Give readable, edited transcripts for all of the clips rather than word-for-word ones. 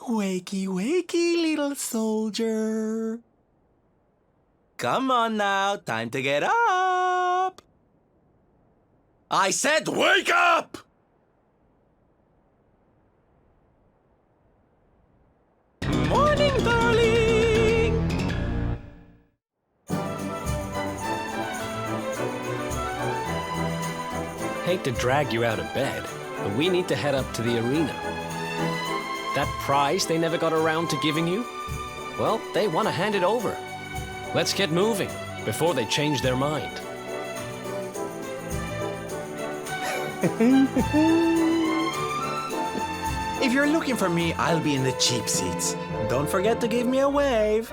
Wakey, wakey, little soldier. Come on now, time to get up. I said wake up! Morning, darling! Hate to drag you out of bed, but we need to head up to the arena. That prize they never got around to giving you? Well, they want to hand it over. Let's get moving before they change their mind. If you're looking for me, I'll be in the cheap seats. Don't forget to give me a wave.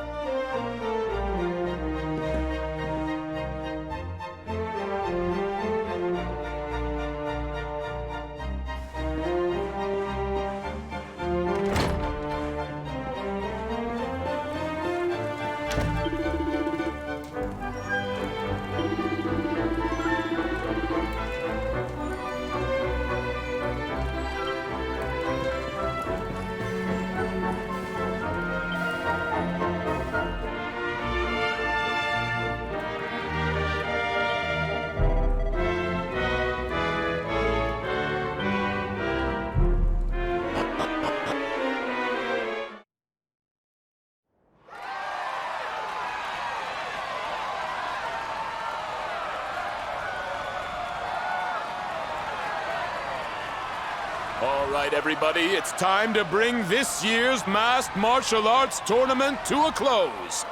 All right, everybody, it's time to bring this year's masked martial arts tournament to a close.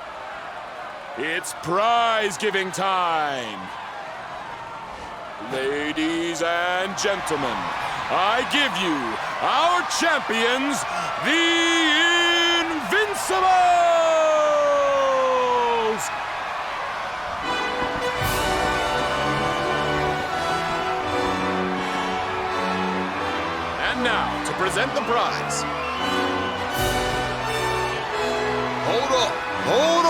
It's prize-giving time. Ladies and gentlemen, I give you our champions, the Invincibles! Now, to present the prize. Hold up! Hold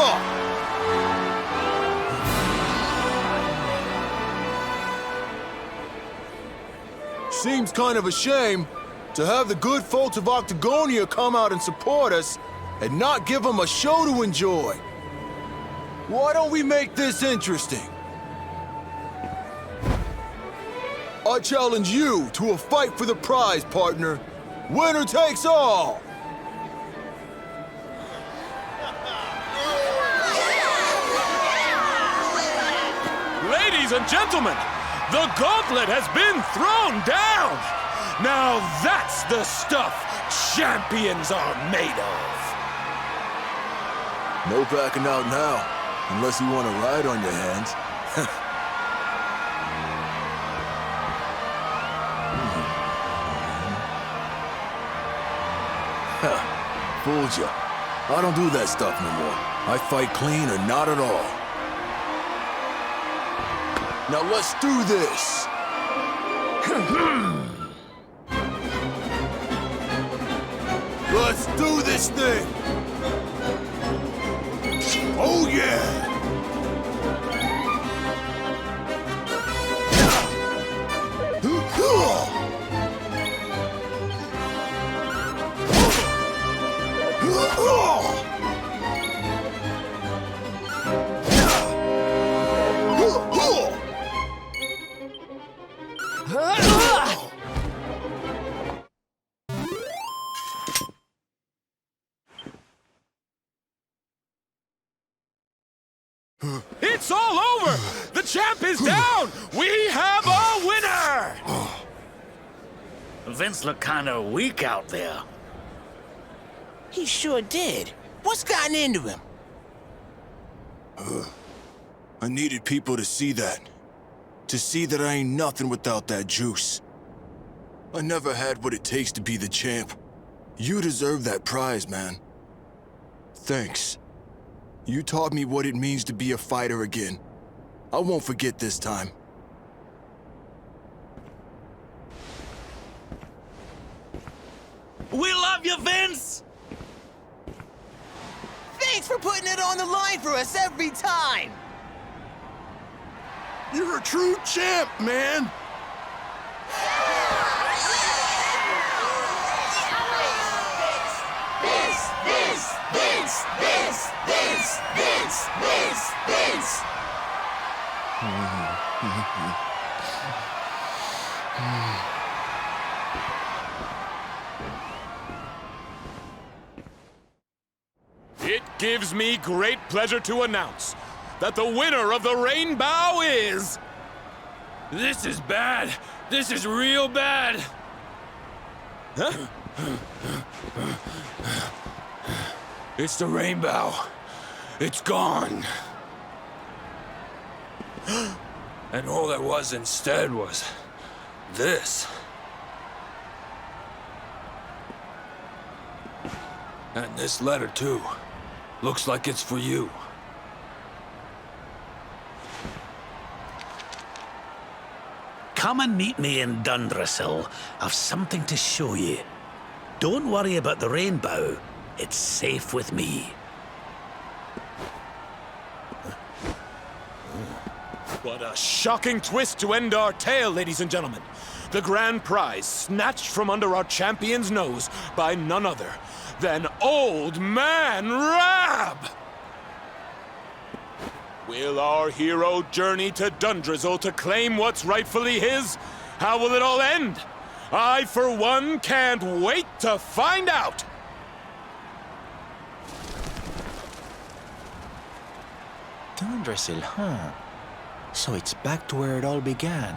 up! Seems kind of a shame to have the good folks of Octagonia come out and support us and not give them a show to enjoy. Why don't we make this interesting? I challenge you to a fight for the prize, partner. Winner takes all! Ladies and gentlemen, the gauntlet has been thrown down! Now that's the stuff champions are made of! No backing out now, unless you want to ride on your hands. Fooled you. I don't do that stuff no more. I fight clean or not at all. Now let's do this! Let's do this thing! Oh yeah! It's all over! The champ is down! We have a winner! Vince looked kinda weak out there. He sure did. What's gotten into him? I needed people to see that. To see that I ain't nothing without that juice. I never had what it takes to be the champ. You deserve that prize, man. Thanks. You taught me what it means to be a fighter again. I won't forget this time. We love you, Vince! Thanks for putting it on the line for us every time! You're a true champ, man! This! It gives me great pleasure to announce that the winner of the Rainbow is... This is bad. This is real bad. Huh? It's the rainbow. It's gone. And all there was instead was this. And this letter, too. Looks like it's for you. Come and meet me in Dundrasil. I've something to show you. Don't worry about the rainbow. It's safe with me. What a shocking twist to end our tale, ladies and gentlemen. The grand prize snatched from under our champion's nose by none other than Old Man Rab! Will our hero journey to Dundrasil to claim what's rightfully his? How will it all end? I, for one, can't wait to find out! Dundrasil, huh? So it's back to where it all began.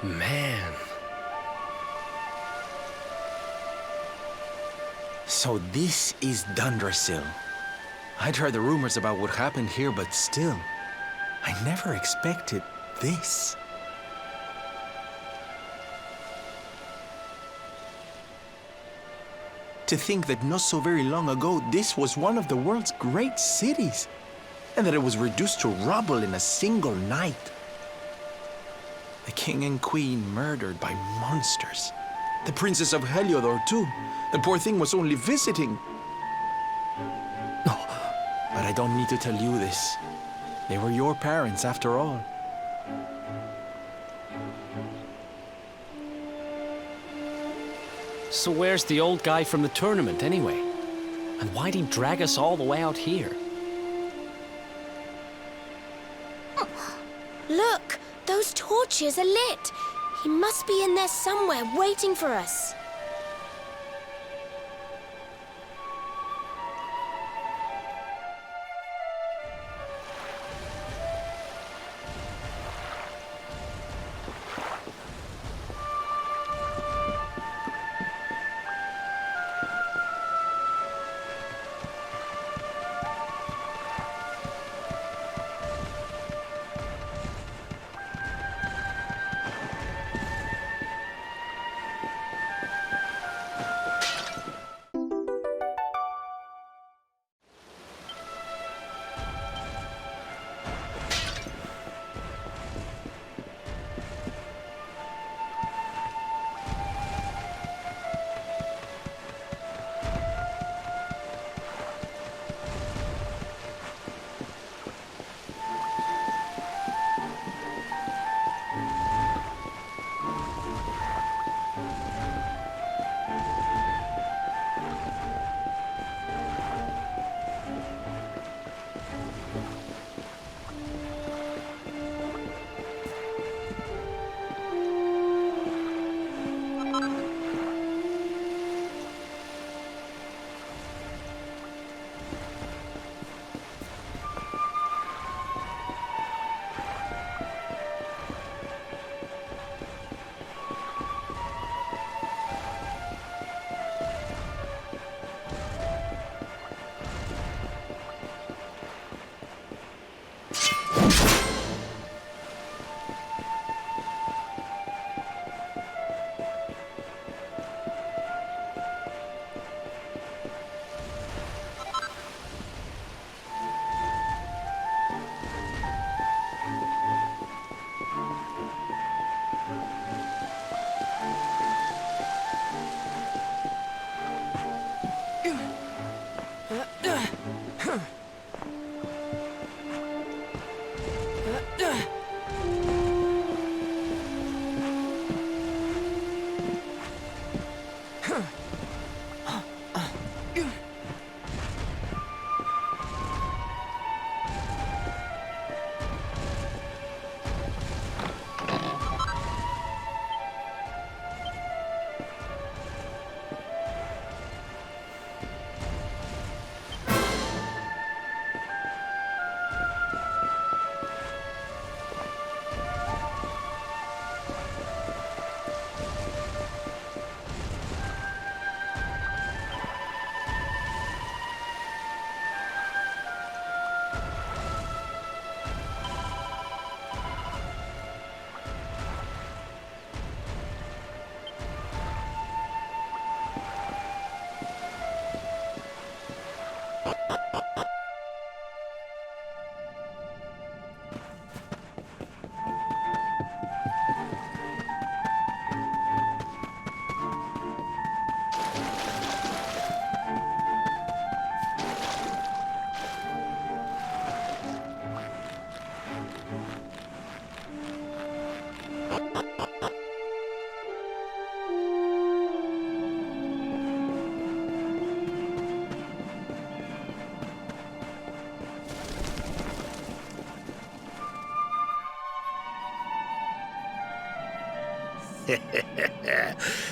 Man. So this is Dundrasil. I'd heard the rumors about what happened here, but still, I never expected this. To think that not so very long ago, this was one of the world's great cities, and that it was reduced to rubble in a single night. The king and queen murdered by monsters. The princess of Heliodor, too. The poor thing was only visiting. Oh, but I don't need to tell you this. They were your parents, after all. So where's the old guy from the tournament, anyway? And why'd he drag us all the way out here? Look! Those torches are lit! He must be in there somewhere, waiting for us.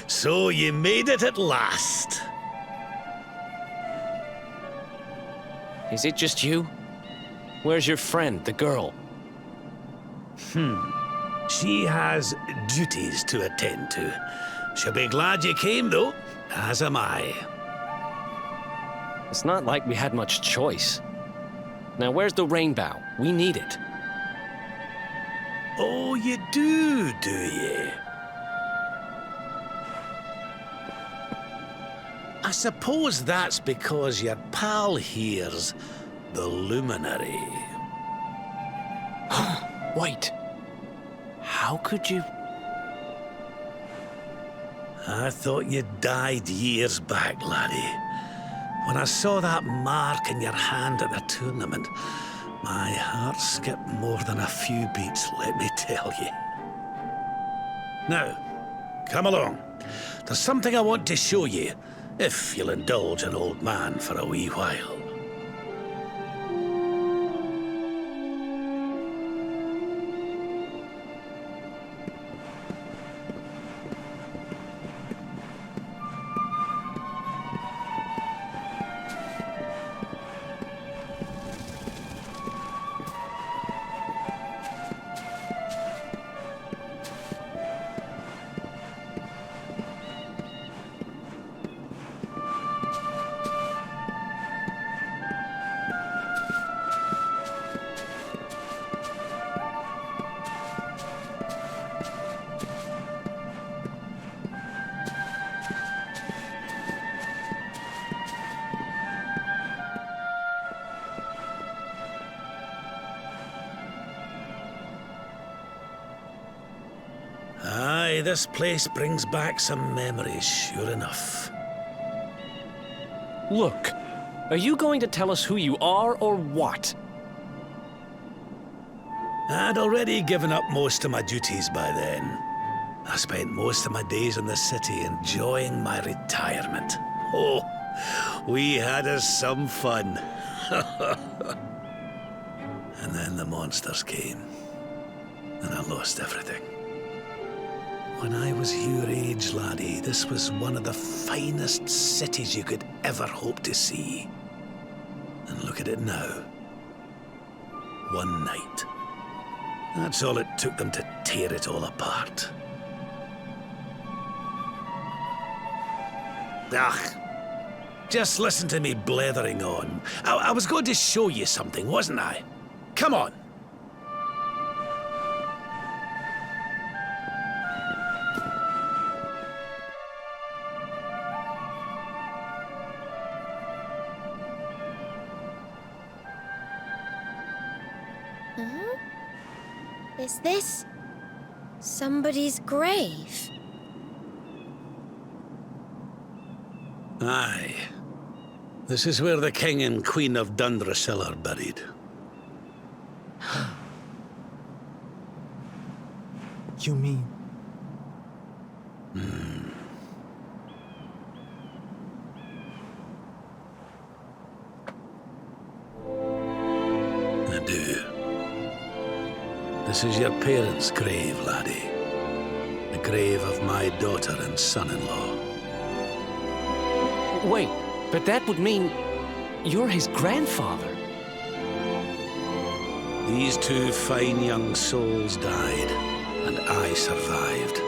So you made it at last. Is it just you? Where's your friend, the girl? She has duties to attend to. She'll be glad you came, though, as am I. It's not like we had much choice. Now, where's the rainbow? We need it. Oh, you do you? I suppose that's because your pal here's the luminary. Wait. How could you... I thought you died years back, laddie. When I saw that mark in your hand at the tournament, my heart skipped more than a few beats, let me tell you. Now, come along. There's something I want to show you, if you'll indulge an old man for a wee while. Aye, this place brings back some memories, sure enough. Look, are you going to tell us who you are or what? I'd already given up most of my duties by then. I spent most of my days in the city enjoying my retirement. Oh, we had us some fun. And then the monsters came, and I lost everything. When I was your age, laddie, this was one of the finest cities you could ever hope to see. And look at it now. One night. That's all it took them to tear it all apart. Just listen to me blethering on. I was going to show you something, wasn't I? Come on. Is this somebody's grave? Aye. This is where the King and Queen of Dundrasil are buried. You mean? I do. This is your parents' grave, laddie. The grave of my daughter and son-in-law. Wait, but that would mean you're his grandfather. These two fine young souls died, and I survived.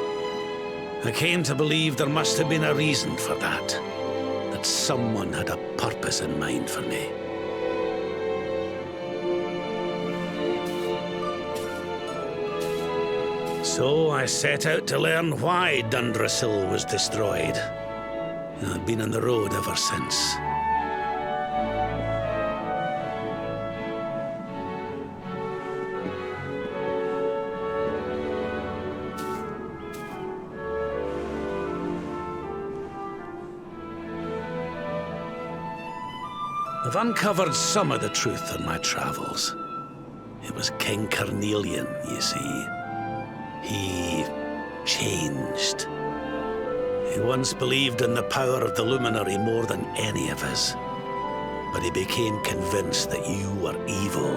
I came to believe there must have been a reason for that. That someone had a purpose in mind for me. So I set out to learn why Dundrasil was destroyed. And I've been on the road ever since. I've uncovered some of the truth on my travels. It was King Carnelian, you see. He changed. He once believed in the power of the luminary more than any of us. But he became convinced that you were evil,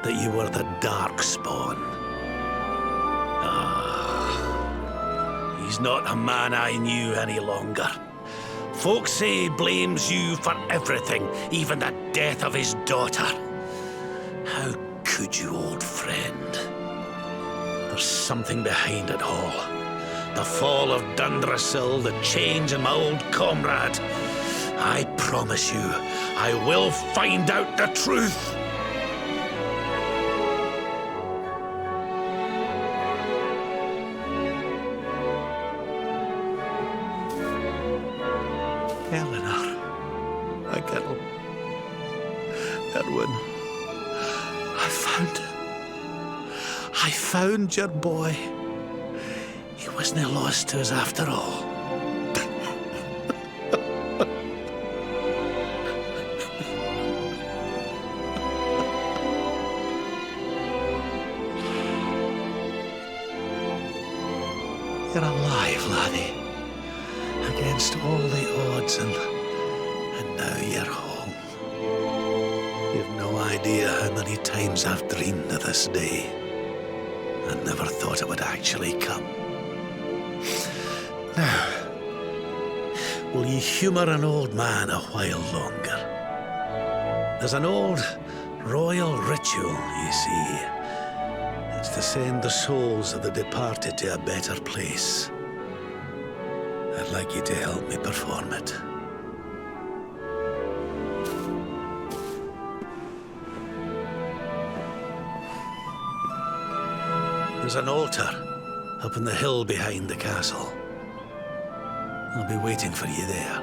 that you were the Darkspawn. He's not a man I knew any longer. Folks say he blames you for everything, even the death of his daughter. How could you, old friend? There's something behind it all. The fall of Dundrasil, the change in my old comrade. I promise you, I will find out the truth. Eleanor, my girl, Erwin, I found your boy. He wasn't lost to us after all. You're alive, laddie. Against all the odds, and now you're home. You've no idea how many times I've dreamed of this day. I never thought it would actually come. Now, will you humour an old man a while longer? There's an old royal ritual, you see. It's to send the souls of the departed to a better place. I'd like you to help me perform it. There's an altar up on the hill behind the castle. I'll be waiting for you there.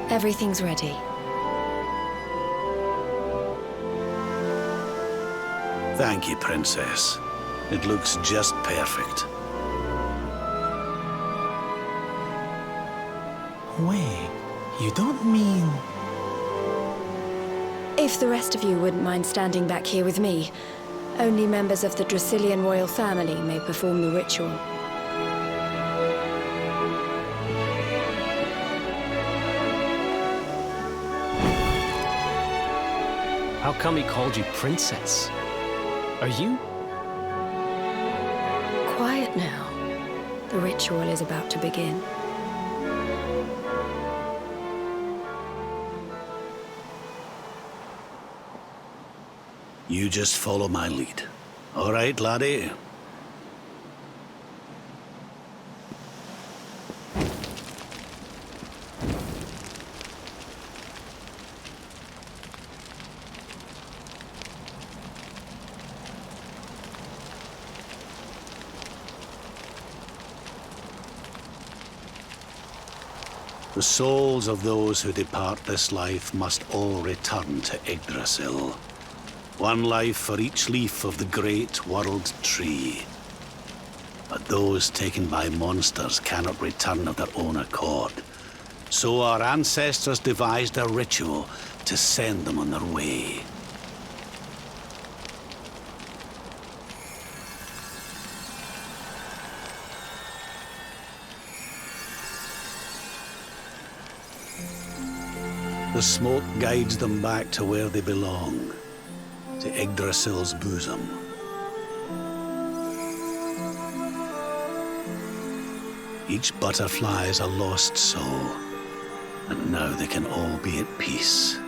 Everything's ready. Thank you, Princess. It looks just perfect. Wait, you don't mean... If the rest of you wouldn't mind standing back here with me, only members of the Dracilian royal family may perform the ritual. How come he called you princess? Are you? Quiet now. The ritual is about to begin. You just follow my lead. All right, laddie? The souls of those who depart this life must all return to Yggdrasil. One life for each leaf of the great world tree. But those taken by monsters cannot return of their own accord. So our ancestors devised a ritual to send them on their way. The smoke guides them back to where they belong, to Yggdrasil's bosom. Each butterfly is a lost soul, and now they can all be at peace.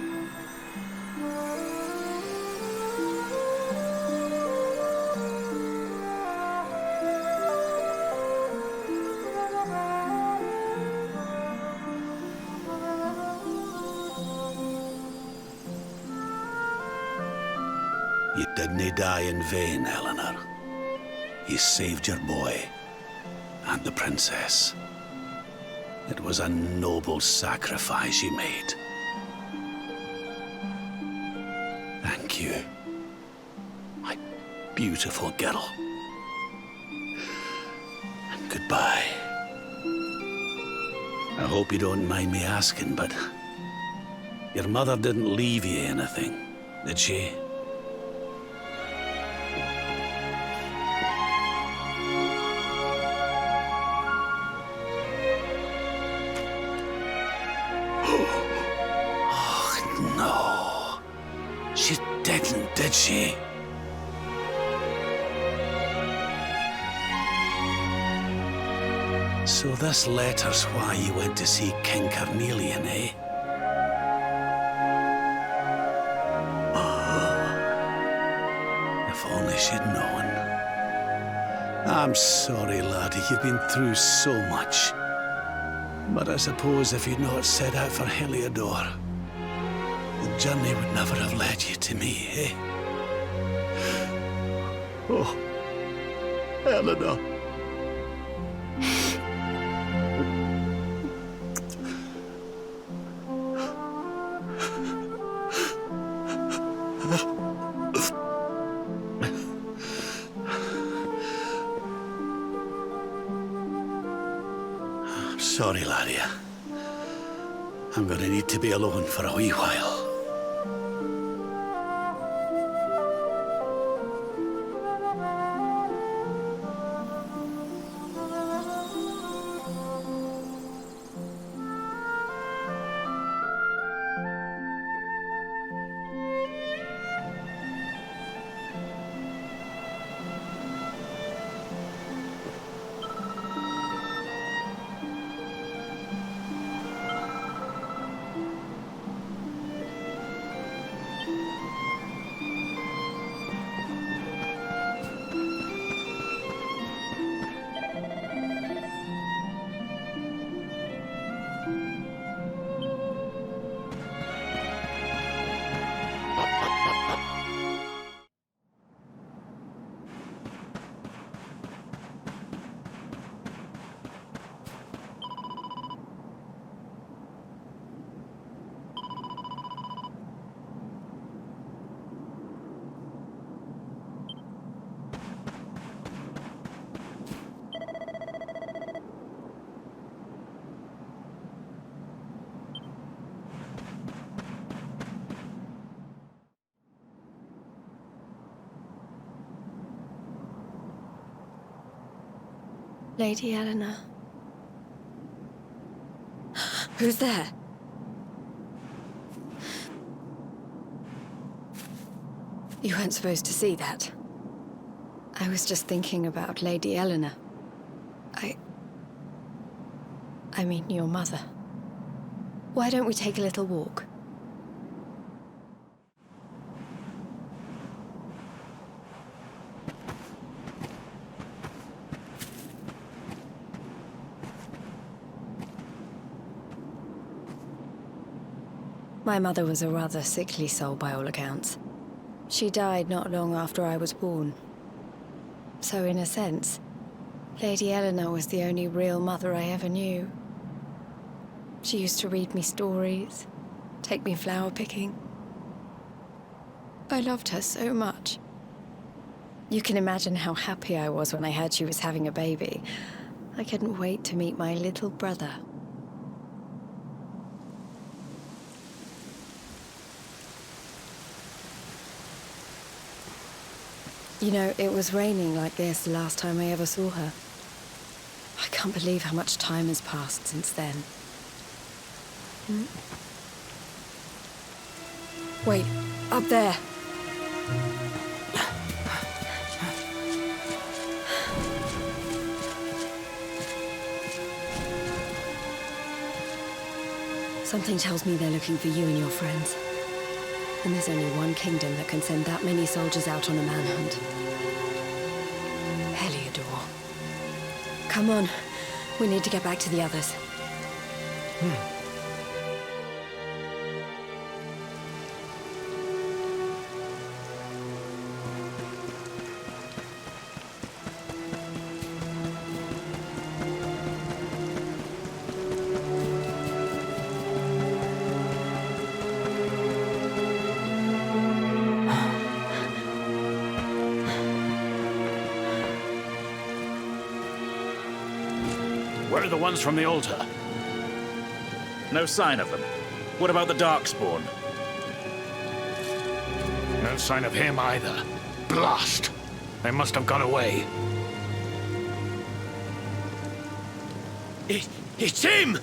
You didn't die in vain, Eleanor. You saved your boy and the princess. It was a noble sacrifice you made. Thank you, my beautiful girl. And goodbye. I hope you don't mind me asking, but your mother didn't leave you anything, did she? No, she didn't, did she? So this letter's why you went to see King Carnelian, eh? If only she'd known. I'm sorry, laddie, you've been through so much. But I suppose if you'd not set out for Heliodor, the journey would never have led you to me, eh? Oh, Eleanor. I'm sorry, laddie. I'm gonna need to be alone for a wee while. Lady Eleanor. Who's there? You weren't supposed to see that. I was just thinking about Lady Eleanor. I mean, your mother. Why don't we take a little walk? My mother was a rather sickly soul by all accounts. She died not long after I was born. So in a sense, Lady Eleanor was the only real mother I ever knew. She used to read me stories, take me flower picking. I loved her so much. You can imagine how happy I was when I heard she was having a baby. I couldn't wait to meet my little brother. You know, it was raining like this the last time I ever saw her. I can't believe how much time has passed since then. Wait, up there. Something tells me they're looking for you and your friends. And there's only one kingdom that can send that many soldiers out on a manhunt. Heliodor. Come on. We need to get back to the others. Where are the ones from the altar? No sign of them. What about the Darkspawn? No sign of him either. Blast! They must have gone away. It's him!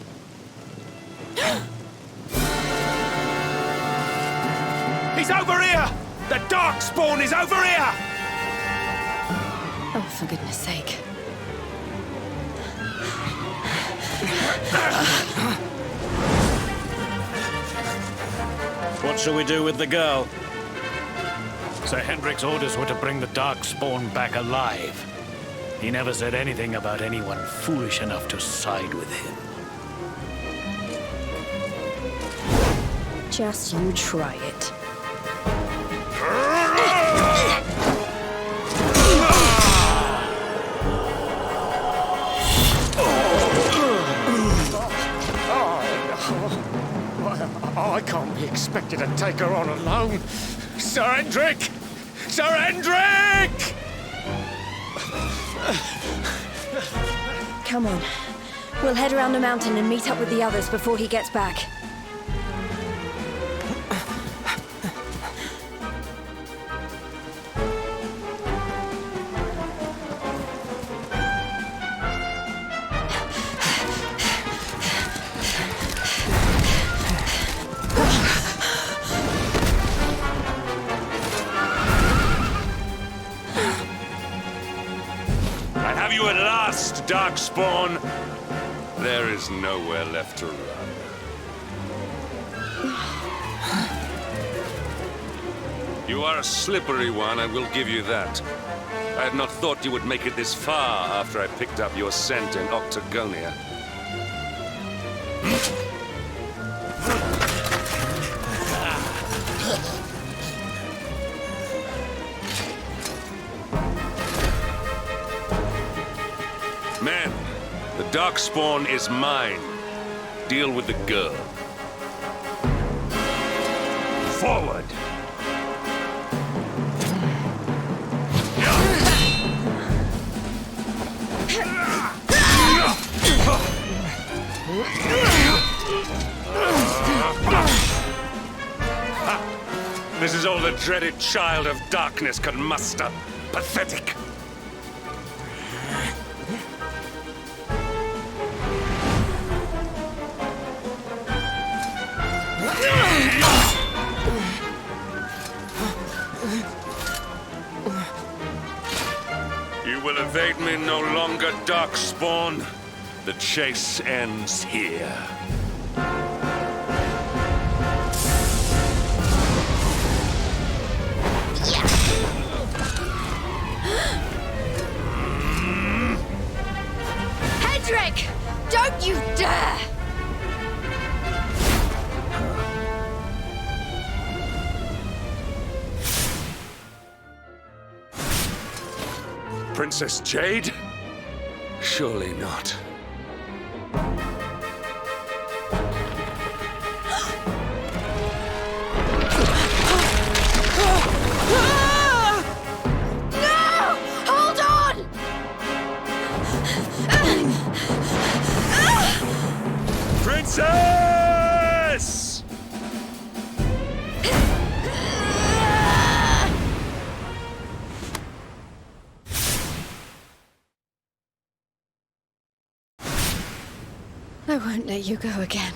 He's over here! The Darkspawn is over here! Oh, for goodness sake. What shall we do with the girl? Sir Hendrik's orders were to bring the Darkspawn back alive. He never said anything about anyone foolish enough to side with him. Just you try it. I can't be expected to take her on alone. Sir Hendrik! Sir Hendrik! Come on. We'll head around the mountain and meet up with the others before he gets back. You at last, Darkspawn. There is nowhere left to run. You are a slippery one, I will give you that. I had not thought you would make it this far after I picked up your scent in Octagonia. Men, the Darkspawn is mine. Deal with the girl. Forward! This is all the dreaded child of darkness can muster. Pathetic! You will evade me no longer, Darkspawn. The chase ends here. Hendrik! Don't you dare! Princess Jade? Surely not. Princess! I won't let you go again.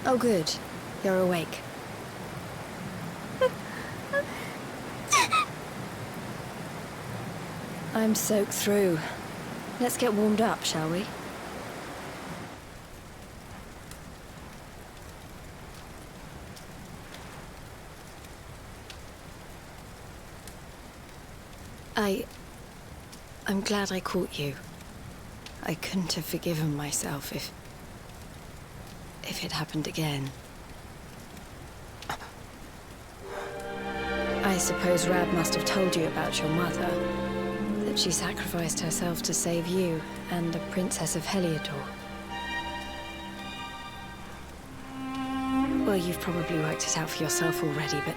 Oh, good. You're awake. I'm soaked through. Let's get warmed up, shall we? I'm glad I caught you. I couldn't have forgiven myself if it happened again. I suppose Rab must have told you about your mother. That she sacrificed herself to save you and the Princess of Heliodor. Well, you've probably worked it out for yourself already, but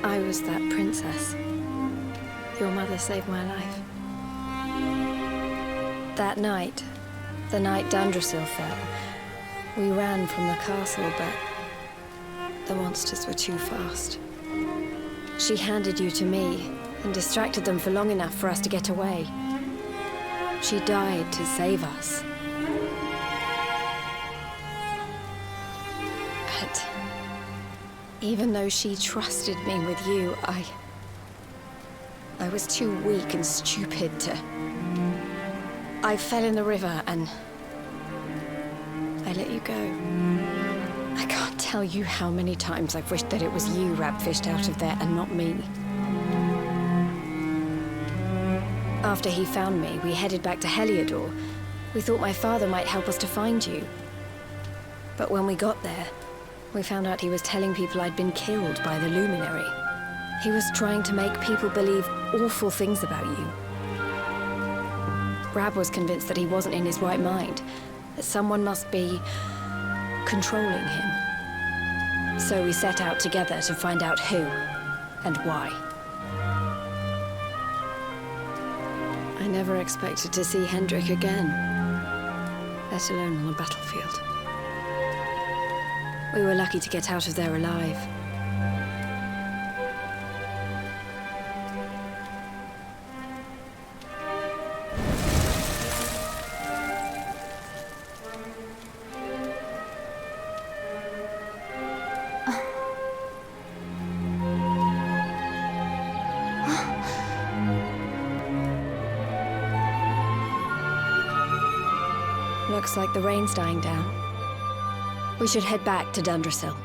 I was that princess. Your mother saved my life. That night, the night Dundrasil fell, we ran from the castle, but the monsters were too fast. She handed you to me and distracted them for long enough for us to get away. She died to save us. But even though she trusted me with you, I was too weak and stupid to... I fell in the river and I let you go. I can't tell you how many times I've wished that it was you Rab fished out of there and not me. After he found me, we headed back to Heliodor. We thought my father might help us to find you. But when we got there, we found out he was telling people I'd been killed by the Luminary. He was trying to make people believe awful things about you. Rab was convinced that he wasn't in his right mind, that someone must be controlling him. So we set out together to find out who and why. I never expected to see Hendrik again, let alone on a battlefield. We were lucky to get out of there alive. Looks like the rain's dying down. We should head back to Dundrasil.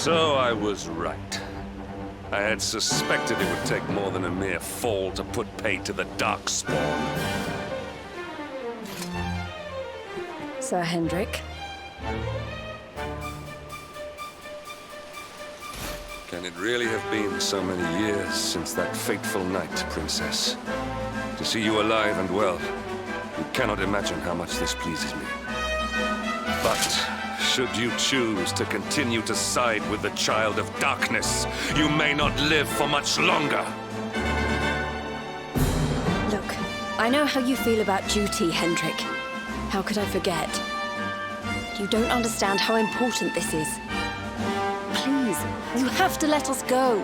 So I was right. I had suspected it would take more than a mere fall to put paid to the Darkspawn. Sir Hendrik. Can it really have been so many years since that fateful night, Princess? To see you alive and well, You cannot imagine how much this pleases me. But should you choose to continue to side with the Child of Darkness, you may not live for much longer. Look, I know how you feel about duty, Hendrik. How could I forget? You don't understand how important this is. Please, you have to let us go.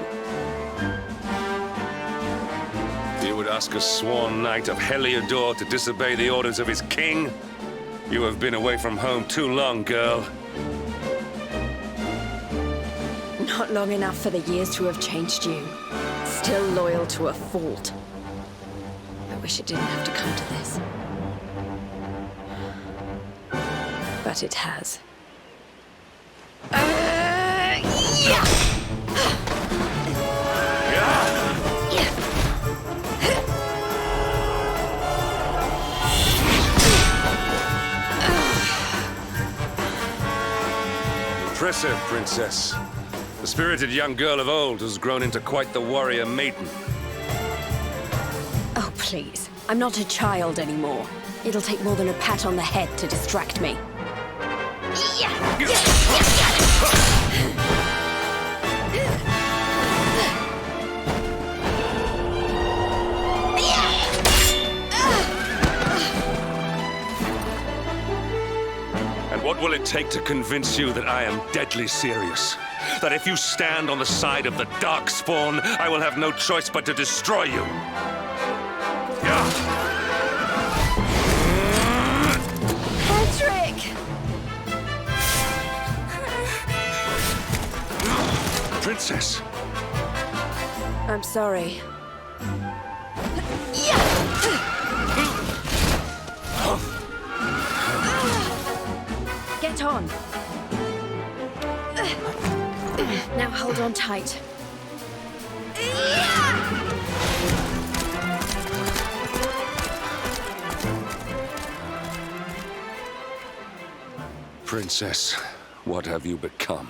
You would ask a sworn knight of Heliodor to disobey the orders of his king? You have been away from home too long, girl. Not long enough for the years to have changed you. Still loyal to a fault. I wish it didn't have to come to this. But it has. Yeah! Impressive, Princess. The spirited young girl of old has grown into quite the warrior maiden. Oh, please. I'm not a child anymore. It'll take more than a pat on the head to distract me. And what will it take to convince you that I am deadly serious? That if you stand on the side of the Darkspawn, I will have no choice but to destroy you? Patrick! Princess! I'm sorry. Get on. Now hold on tight. Princess, what have you become?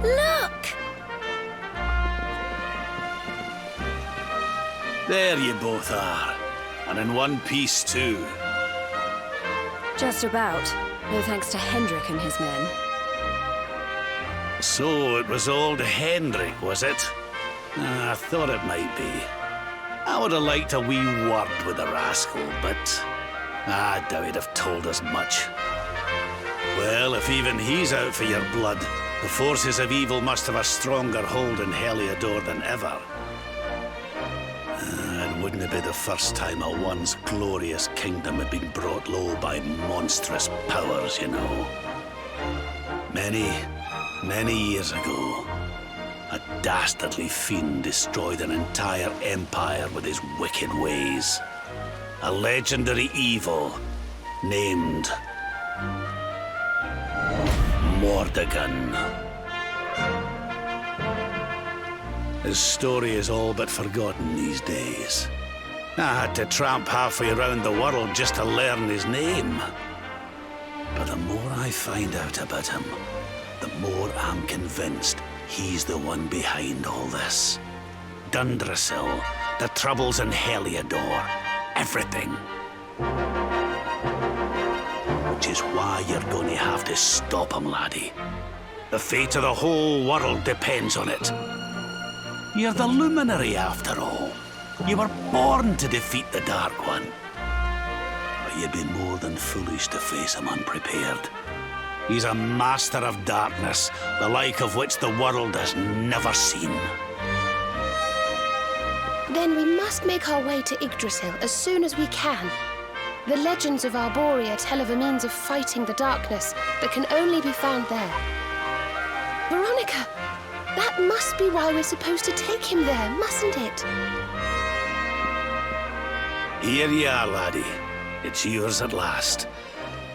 Look! There you both are. And in one piece, too. Just about. No thanks to Hendrik and his men. So it was old Hendrik, was it? I thought it might be. I would have liked a wee word with the rascal, but I doubt he'd have told us much. Well, if even he's out for your blood, the forces of evil must have a stronger hold in Heliodor than ever. And wouldn't it be the first time a once glorious kingdom had been brought low by monstrous powers, you know? Many years ago, a dastardly fiend destroyed an entire empire with his wicked ways. A legendary evil named Mordegon. His story is all but forgotten these days. I had to tramp halfway around the world just to learn his name. But the more I find out about him, the more I'm convinced he's the one behind all this. Dundrasil, the troubles in Heliodor, everything. Which is why you're going to have to stop him, laddie. The fate of the whole world depends on it. You're the luminary, after all. You were born to defeat the Dark One. But you'd be more than foolish to face him unprepared. He's a master of darkness, the like of which the world has never seen. Then we must make our way to Yggdrasil as soon as we can. The legends of Arborea tell of a means of fighting the darkness that can only be found there. Veronica, that must be why we're supposed to take him there, mustn't it? Here you are, laddie. It's yours at last.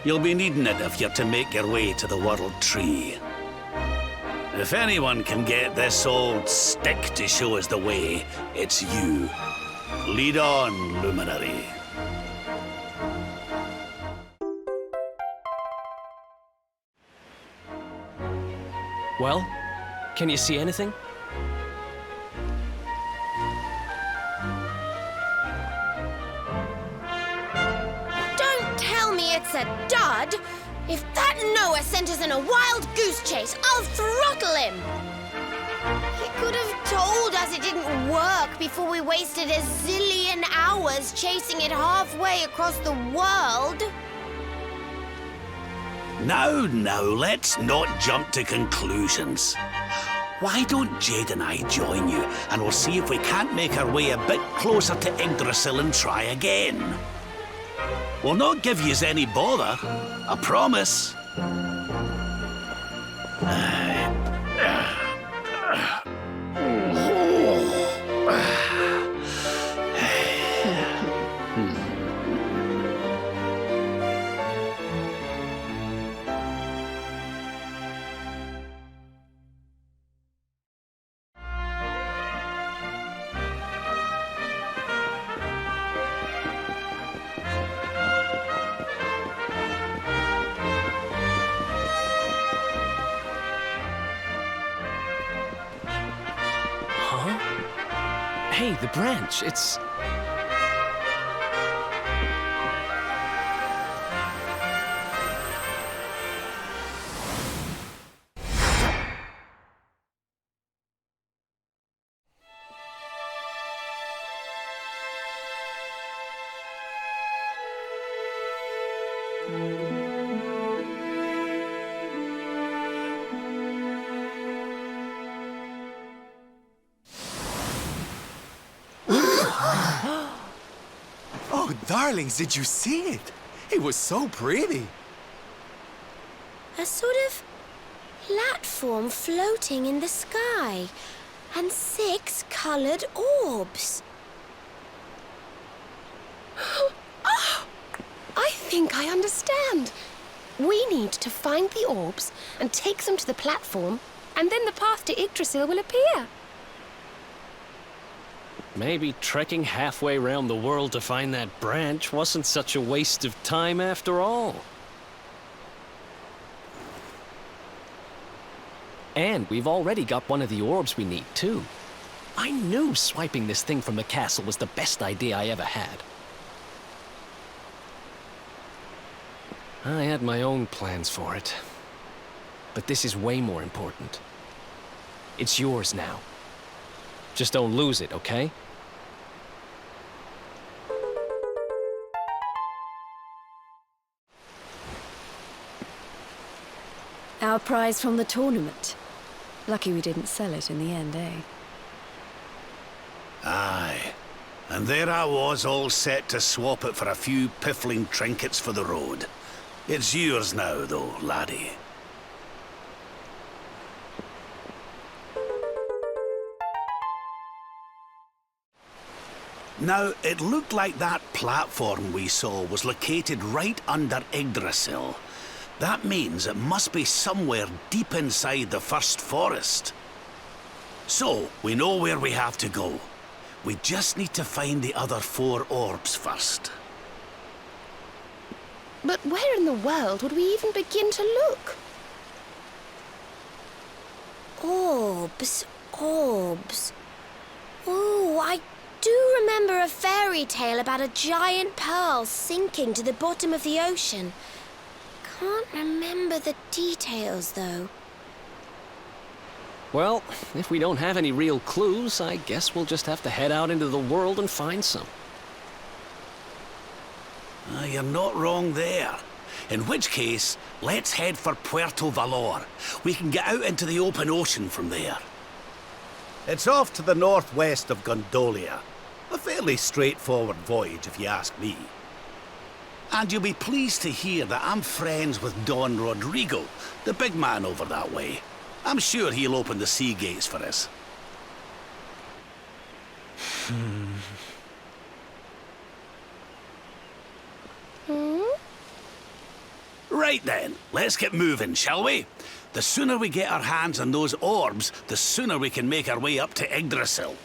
You'll be needing it if you're to make your way to the World Tree. If anyone can get this old stick to show us the way, it's you. Lead on, Luminary. Well, can you see anything? Don't tell me it's a dud! If that Noah sent us in a wild goose chase, I'll throttle him! He could have told us it didn't work before we wasted a zillion hours chasing it halfway across the world. Now, let's not jump to conclusions. Why don't Jade and I join you, and we'll see if we can't make our way a bit closer to Yggdrasil and try again. We'll not give yous any bother, I promise. Hey, the branch, it's... Oh, darlings, did you see it? It was so pretty. A sort of platform floating in the sky, and 6 colored orbs. Oh, I think I understand. We need to find the orbs and take them to the platform, and then the path to Yggdrasil will appear. Maybe trekking halfway around the world to find that branch wasn't such a waste of time after all. And we've already got one of the orbs we need, too. I knew swiping this thing from the castle was the best idea I ever had. I had my own plans for it. But this is way more important. It's yours now. Just don't lose it, okay? Our prize from the tournament. Lucky we didn't sell it in the end, eh? Aye. And there I was, all set to swap it for a few piffling trinkets for the road. It's yours now, though, laddie. Now, it looked like that platform we saw was located right under Yggdrasil. That means it must be somewhere deep inside the first forest. So, we know where we have to go. We just need to find the other 4 orbs first. But where in the world would we even begin to look? Orbs, orbs. Oh, I do remember a fairy tale about a giant pearl sinking to the bottom of the ocean. Can't remember the details, though. Well, if we don't have any real clues, I guess we'll just have to head out into the world and find some. You're not wrong there. In which case, let's head for Puerto Valor. We can get out into the open ocean from there. It's off to the northwest of Gondolia. A fairly straightforward voyage, if you ask me. And you'll be pleased to hear that I'm friends with Don Rodrigo, the big man over that way. I'm sure he'll open the sea gates for us. Right then, let's get moving, shall we? The sooner we get our hands on those orbs, the sooner we can make our way up to Yggdrasil.